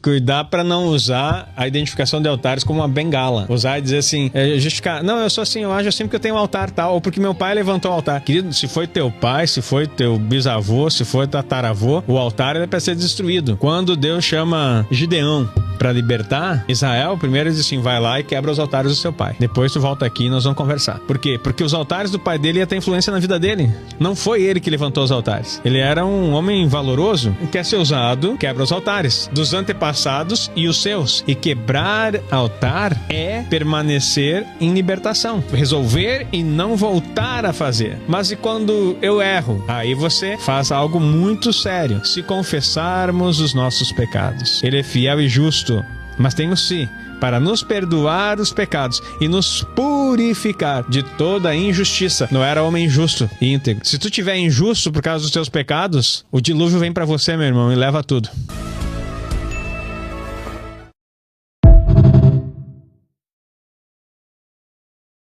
Cuidar pra não usar a identificação de altares como uma bengala. Usar e dizer assim, justificar, não, eu sou assim, eu ajo assim porque eu tenho um altar tal, ou porque meu pai levantou o altar. Querido, se foi teu pai, se foi teu bisavô, se foi tataravô, o altar é pra ser destruído. Quando Deus chama Gideão pra libertar Israel, primeiro ele diz assim, vai lá e quebra os altares do seu pai. Depois tu volta aqui e nós vamos conversar. Por quê? Porque os altares do pai dele ia ter influência na vida dele. Não foi ele que levantou os altares. Ele era um homem valoroso, quer ser usado, quebra os altares dos antepassados e os seus. E quebrar altar é permanecer em libertação. Resolver e não voltar a fazer. Mas e quando eu erro? Aí você faz algo muito sério. Se confessarmos os nossos pecados. Ele é fiel e justo. Mas tem o se, para nos perdoar os pecados e nos purificar de toda a injustiça. Não era homem justo e íntegro. Se tu tiver injusto por causa dos teus pecados, o dilúvio vem para você, meu irmão, e leva tudo.